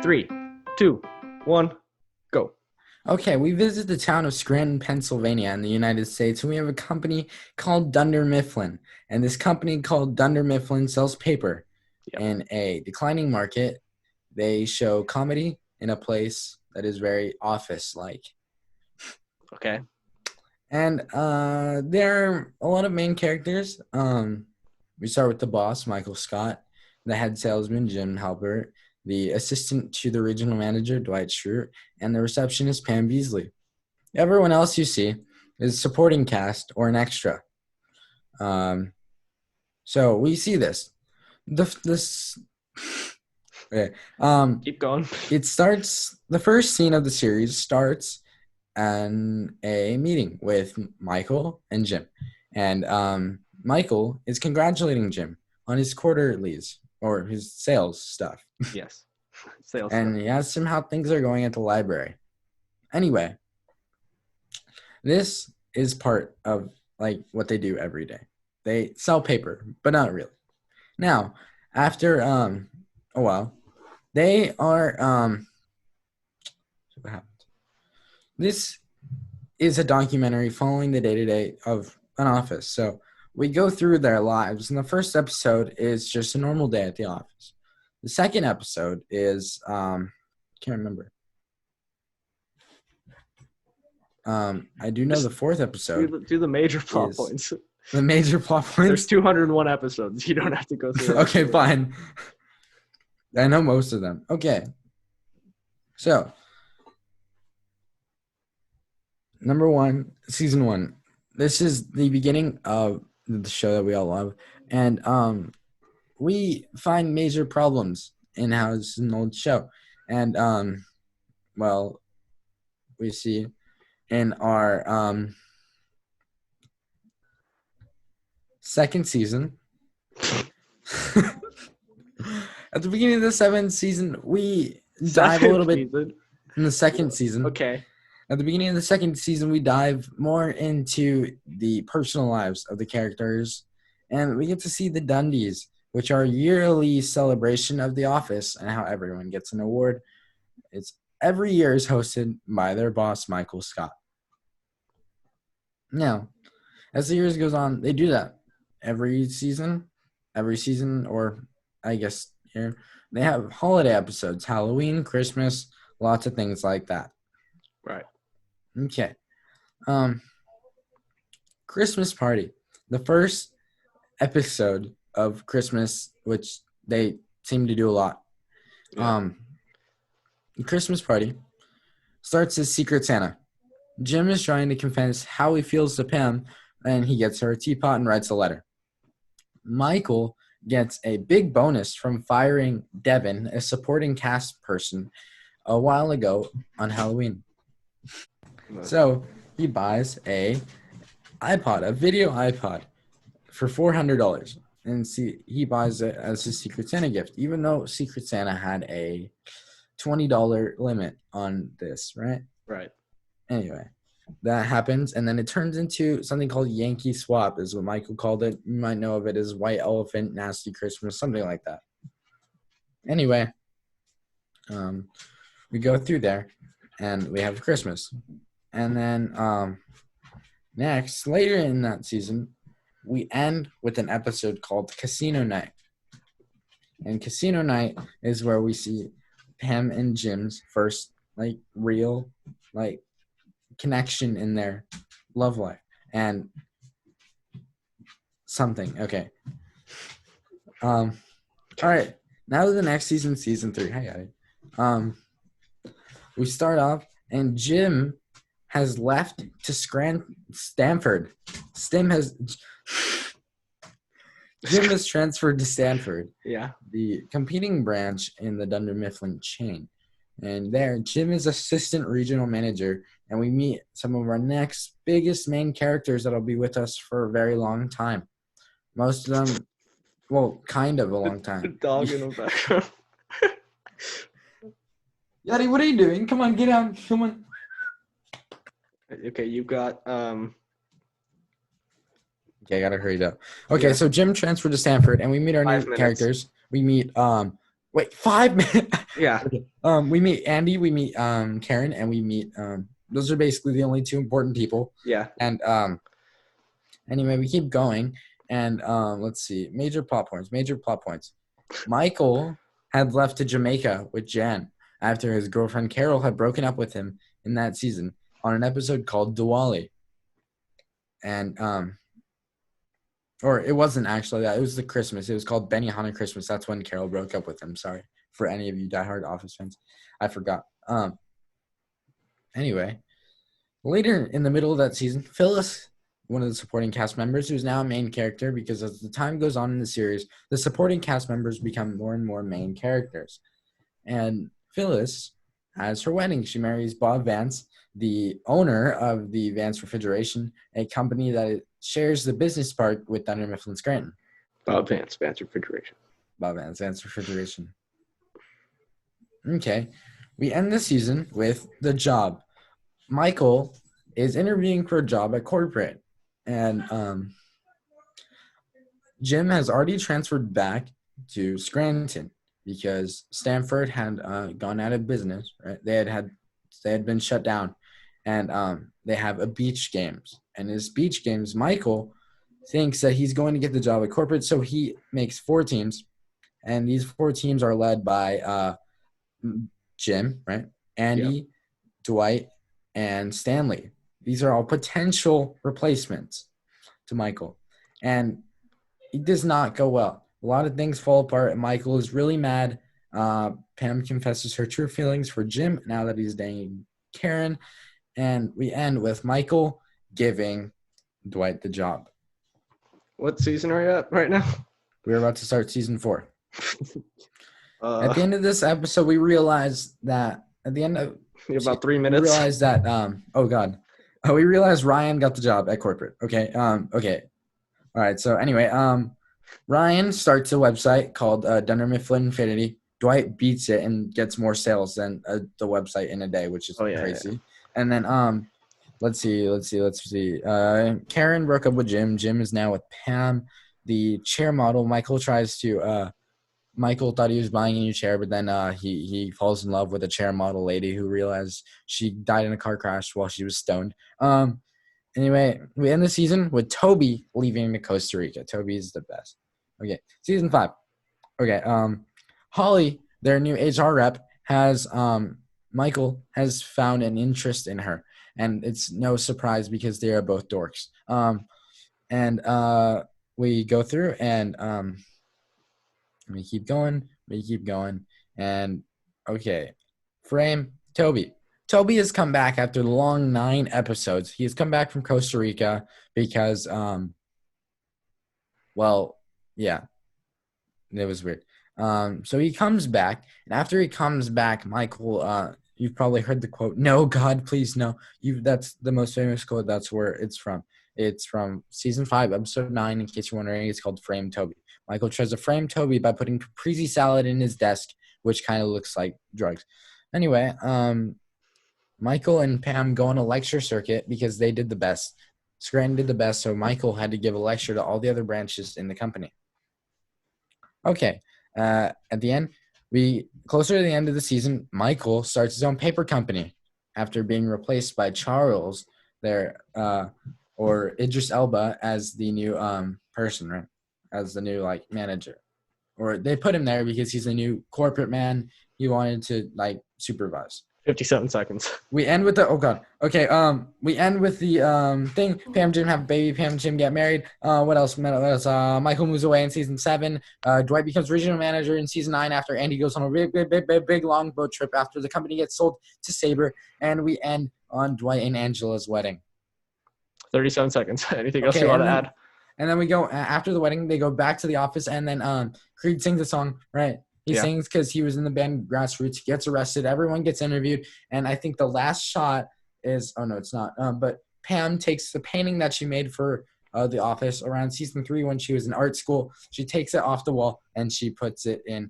3, 2, 1, go. Okay, we visit the town of Scranton, Pennsylvania in the United States, and we have a company called Dunder Mifflin. And this company called Dunder Mifflin sells paper Yep. in a declining market. They show comedy in a place that is very office-like. Okay. And there are a lot of main characters. We start with the boss, Michael Scott, the head salesman, Jim Halpert, the assistant to the regional manager, Dwight Schrute, and the receptionist, Pam Beasley. Everyone else you see is supporting cast or an extra. So we see this. Okay. Keep going. It starts. The first scene of the series starts in a meeting with Michael and Jim, and Michael is congratulating Jim on his quarterlies or his sales stuff. Yes. Sales. And he asks him how things are going at the library. Anyway, this is part of like what they do every day. They sell paper, but not really. Now, after a while, they are what happened? This is a documentary following the day-to-day of an office. So we go through their lives, and the first episode is just a normal day at the office. The second episode is can't remember. I do know the fourth episode. Do the major plot points. The major plot points. There's 201 episodes. You don't have to go through. Okay, fine. I know most of them. Okay. So, number 1, season 1. This is the beginning of the show that we all love, and we find major problems in how it's an old show, and well, we see in our second season. At the beginning of the 7th season, we dive a little bit in the second season. Okay. At the beginning of the second season, we dive more into the personal lives of the characters, and we get to see the Dundies, which are a yearly celebration of the office and how everyone gets an award. It's every year is hosted by their boss, Michael Scott. Now, as the years goes on, they do that every season, or I guess here they have holiday episodes, Halloween, Christmas, lots of things like that. Right. Okay. Christmas party. The first episode of Christmas, which they seem to do a lot. Yeah. The Christmas party starts as Secret Santa. Jim is trying to confess how he feels to Pam, and he gets her a teapot and writes a letter. Michael gets a big bonus from firing Devin, a supporting cast person, a while ago on Halloween. So he buys a video iPod for $400, and he buys it as his Secret Santa gift, even though Secret Santa had a $20 limit on this, right? Right. Anyway, that happens, and then it turns into something called Yankee Swap, is what Michael called it. You might know of it as White Elephant, Nasty Christmas, something like that. Anyway, we go through there, and we have Christmas. And then next, later in that season, we end with an episode called Casino Night. And Casino Night is where we see Pam and Jim's first, real, connection in their love life. And something. Okay. All right. Now to the next season, season 3. Hi. We start off, and Jim has left to Stanford. Jim has transferred to Stanford. Yeah. The competing branch in the Dunder Mifflin chain. And there, Jim is assistant regional manager, and we meet some of our next biggest main characters that'll be with us for a very long time. Most of them, well, kind of a long time. Dog in the background. Yadi, what are you doing? Come on, get out. Come on. Okay, you've got Okay, I gotta hurry up. Okay, Yeah. so Jim transferred to Stanford, and we meet our 5 new minutes. characters. We meet Wait, 5 minutes. Yeah. Okay. We meet Andy, we meet Karen, and we meet those are basically the only two important people. Yeah. And anyway, we keep going, and let's see, major plot points. Michael had left to Jamaica with Jan after his girlfriend Carol had broken up with him in that season on an episode called Diwali. And or it wasn't actually that. It was the Christmas. It was called Benihana Christmas. That's when Carol broke up with him. Sorry for any of you diehard Office fans. I forgot. Anyway, later in the middle of that season, Phyllis, one of the supporting cast members, who's now a main character because as the time goes on in the series, the supporting cast members become more and more main characters. And Phyllis has her wedding. She marries Bob Vance, the owner of the Vance Refrigeration, a company that shares the business park with Dunder Mifflin Scranton. Bob Vance Refrigeration. Bob Vance Refrigeration. Okay. We end the season with The Job. Michael is interviewing for a job at corporate. And Jim has already transferred back to Scranton because Stanford had gone out of business. Right? They had been shut down, and they have a beach games. And his beach games, Michael thinks that he's going to get the job at corporate, so he makes 4 teams, and these 4 teams are led by Jim, right? Andy, Yep. Dwight, and Stanley. These are all potential replacements to Michael, and it does not go well. A lot of things fall apart, and Michael is really mad. Pam confesses her true feelings for Jim now that he's dating Karen, and we end with Michael giving Dwight the job. What season are you at right now? We're about to start season 4. At the end of this episode, we realize that at the end of about 3 we minutes. realized that we realized Ryan got the job at corporate. Okay. Okay. All right. So anyway, Ryan starts a website called Dunder Mifflin Infinity. Dwight beats it and gets more sales than the website in a day, which is crazy. Yeah. And then let's see. Karen broke up with Jim. Jim is now with Pam. The chair model, Michael tries to Michael thought he was buying a new chair, but then he falls in love with a chair model lady who realized she died in a car crash while she was stoned. Anyway, we end the season with Toby leaving to Costa Rica. Toby is the best. Okay, season 5. Okay, Holly, their new HR rep, has Michael has found an interest in her, and it's no surprise because they are both dorks. And we go through and we keep going, and okay, frame Toby. Toby has come back after the long 9 episodes. He has come back from Costa Rica because, yeah, it was weird. So he comes back, and after he comes back, Michael, you've probably heard the quote, "No, God, please, no." That's the most famous quote. That's where it's from. It's from season 5, episode 9. In case you're wondering, it's called Frame Toby. Michael tries to frame Toby by putting caprese salad in his desk, which kind of looks like drugs. Anyway, Michael and Pam go on a lecture circuit because they did the best. Scranton did the best, so Michael had to give a lecture to all the other branches in the company. Okay, at the end, closer to the end of the season, Michael starts his own paper company after being replaced by Charles, or Idris Elba as the new person, right? As the new manager, or they put him there because he's a new corporate man. He wanted to supervise. 57 seconds. We end with we end with the thing. Pam Jim have a baby. Pam Jim get married. What else? Michael moves away in season 7. Dwight becomes regional manager in season 9 after Andy goes on a big long boat trip after the company gets sold to Sabre. And we end on Dwight and Angela's wedding. 37 seconds. Anything else you want to add? And then we go after the wedding. They go back to the office, and then Creed sings a song. Right, he sings because he was in the band Grassroots. He gets arrested. Everyone gets interviewed, and I think the last shot is no, it's not. But Pam takes the painting that she made for the office around season 3 when she was in art school. She takes it off the wall and she puts it in.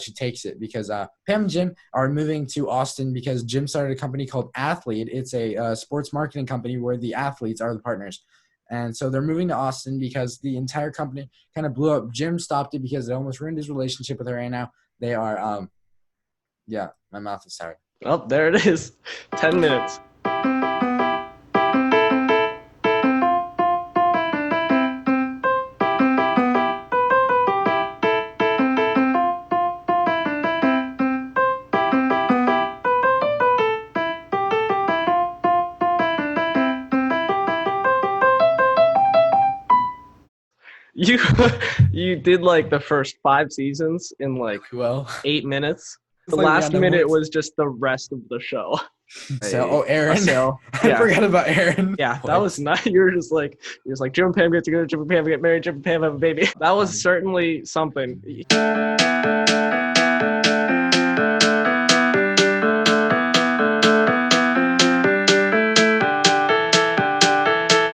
She takes it because Pam and Jim are moving to Austin because Jim started a company called Athlete. It's a sports marketing company where the athletes are the partners. And so they're moving to Austin because the entire company kind of blew up. Jim stopped it because it almost ruined his relationship with her. And now They are yeah, my mouth is tired. Oh, there it is. 10 minutes. You you did like the first 5 seasons in like Well, 8 minutes. It's The like last random minute ones. was just the rest of the show. So, Aaron. So, I yeah. forgot about Aaron. Yeah, that was not. You're just like Jim and Pam get together, Jim and Pam get married, Jim and Pam have a baby. That was certainly something.